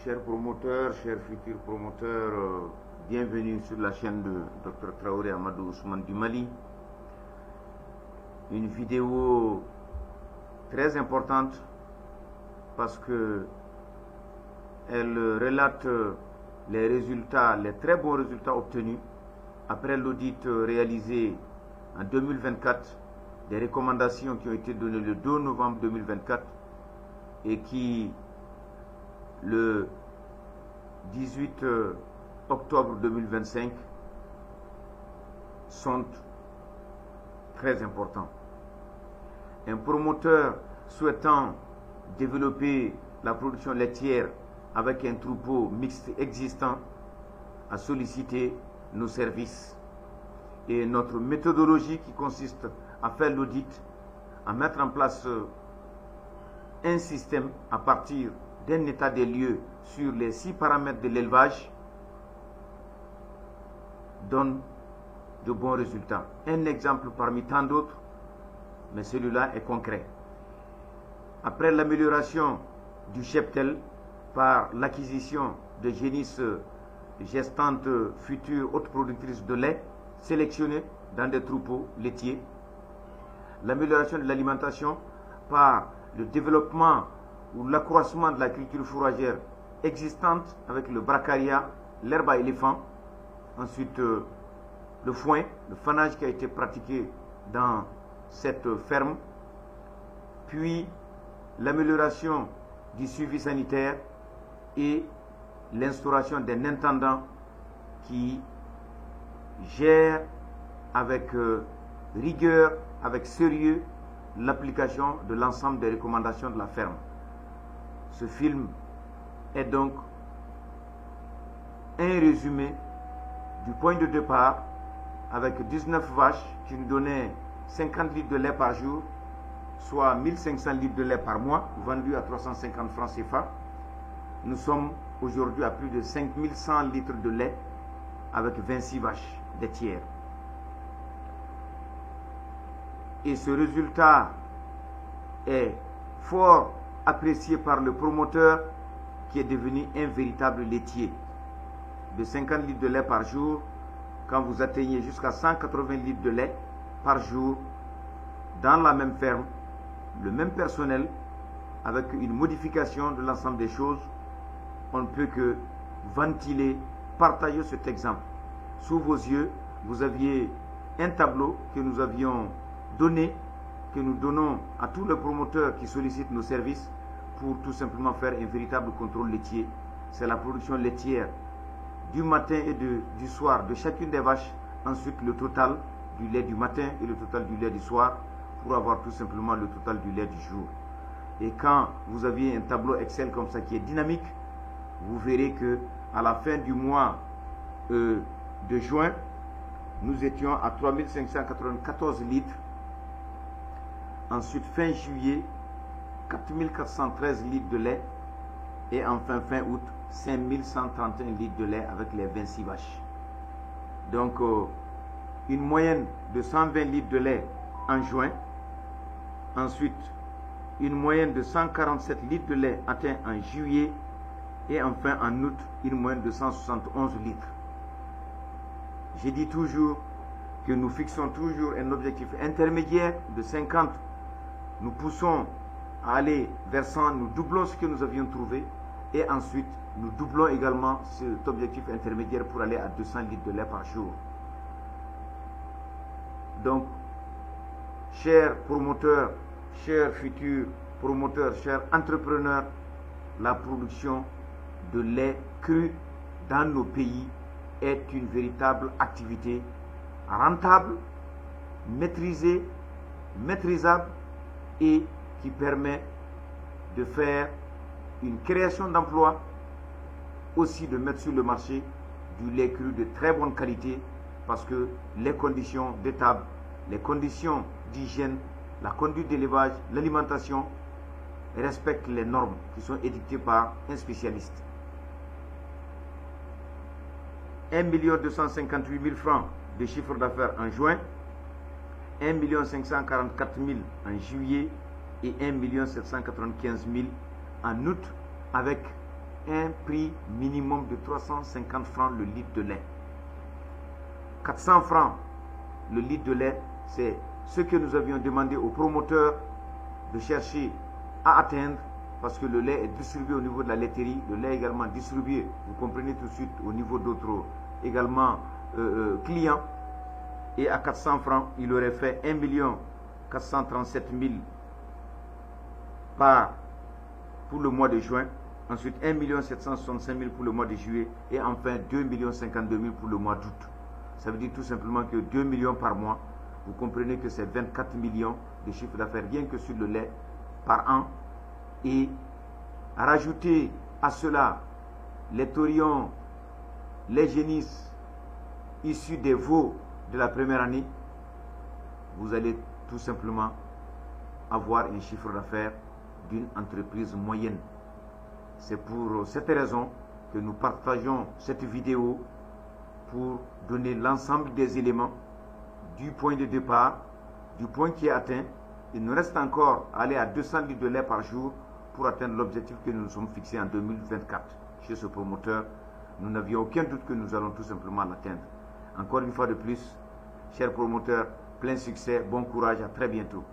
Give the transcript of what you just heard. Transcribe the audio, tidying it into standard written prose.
Chers promoteurs, chers futurs promoteurs, bienvenue sur la chaîne de Dr Traoré Amadou Ousmane du Mali. Une vidéo très importante parce que elle relate les résultats, les très bons résultats obtenus après l'audit réalisé en 2024, des recommandations qui ont été données le 2 novembre 2024 et qui, le 18 octobre 2025, sont très importants. Un promoteur souhaitant développer la production laitière avec un troupeau mixte existant a sollicité nos services. Et notre méthodologie qui consiste à faire l'audit, à mettre en place un système à partir d'un état des lieux sur les 6 paramètres de l'élevage, donne de bons résultats. Un exemple parmi tant d'autres, mais celui-là est concret. Après l'amélioration du cheptel par l'acquisition de génisses gestantes futures hautes productrices de lait sélectionnées dans des troupeaux laitiers, l'amélioration de l'alimentation par le développement ou l'accroissement de la culture fourragère existante avec le bracaria, l'herbe à éléphant, ensuite le foin, le fanage qui a été pratiqué dans cette ferme, puis l'amélioration du suivi sanitaire et l'instauration d'un intendant qui gère avec rigueur, avec sérieux, l'application de l'ensemble des recommandations de la ferme. Ce film est donc un résumé du point de départ avec 19 vaches qui nous donnaient 50 litres de lait par jour, soit 1500 litres de lait par mois, vendus à 350 francs CFA. Nous sommes aujourd'hui à plus de 5100 litres de lait avec 26 vaches laitières. Et ce résultat est fort apprécié par le promoteur qui est devenu un véritable laitier. De 50 litres de lait par jour, quand vous atteignez jusqu'à 180 litres de lait par jour, dans la même ferme, le même personnel, avec une modification de l'ensemble des choses, on ne peut que ventiler, partager cet exemple. Sous vos yeux, vous aviez un tableau que nous avions donné, que nous donnons à tous les promoteurs qui sollicitent nos services pour tout simplement faire un véritable contrôle laitier. C'est la production laitière du matin et du soir de chacune des vaches, ensuite le total du lait du matin et le total du lait du soir, pour avoir tout simplement le total du lait du jour. Et quand vous aviez un tableau Excel comme ça qui est dynamique, vous verrez que à la fin du mois de juin, nous étions à 3594 litres. Ensuite, fin juillet, 4413 litres de lait. Et enfin, fin août, 5131 litres de lait avec les 26 vaches. Donc, une moyenne de 120 litres de lait en juin. Ensuite, une moyenne de 147 litres de lait atteint en juillet. Et enfin, en août, une moyenne de 171 litres. J'ai dit toujours que nous fixons toujours un objectif intermédiaire de 50. Nous poussons à aller vers 100, nous doublons ce que nous avions trouvé. Et ensuite, nous doublons également cet objectif intermédiaire pour aller à 200 litres de lait par jour. Donc, chers promoteurs, chers futurs promoteurs, chers entrepreneurs, la production de lait cru dans nos pays est une véritable activité rentable, maîtrisée, maîtrisable et qui permet de faire une création d'emplois, aussi de mettre sur le marché du lait cru de très bonne qualité parce que les conditions d'étable, les conditions d'hygiène, la conduite d'élevage, l'alimentation respectent les normes qui sont édictées par un spécialiste. 1 258 000 francs de chiffre d'affaires en juin, 1 544 000 en juillet et 1 795 000 en août, avec un prix minimum de 350 francs le litre de lait. 400 francs le litre de lait, c'est ce que nous avions demandé aux promoteurs de chercher à atteindre, parce que le lait est distribué au niveau de la laiterie, le lait est également distribué, vous comprenez tout de suite, au niveau d'autres également clients. Et à 400 francs, il aurait fait 1 437 000 pour le mois de juin, ensuite 1 765 000 pour le mois de juillet, et enfin 2 52 000 pour le mois d'août. Ça veut dire tout simplement que 2 millions par mois, vous comprenez que c'est 24 millions de chiffre d'affaires rien que sur le lait par an. Et à rajouter à cela les taurillons, les génisses issus des veaux de la première année, vous allez tout simplement avoir un chiffre d'affaires d'une entreprise moyenne. C'est pour cette raison que nous partageons cette vidéo pour donner l'ensemble des éléments du point de départ, du point qui est atteint. Il nous reste encore à aller à 200 litres de lait par jour pour atteindre l'objectif que nous nous sommes fixés en 2024 chez ce promoteur. Nous n'avions aucun doute que nous allons tout simplement l'atteindre. Encore une fois de plus, chers promoteurs, plein succès, bon courage, à très bientôt.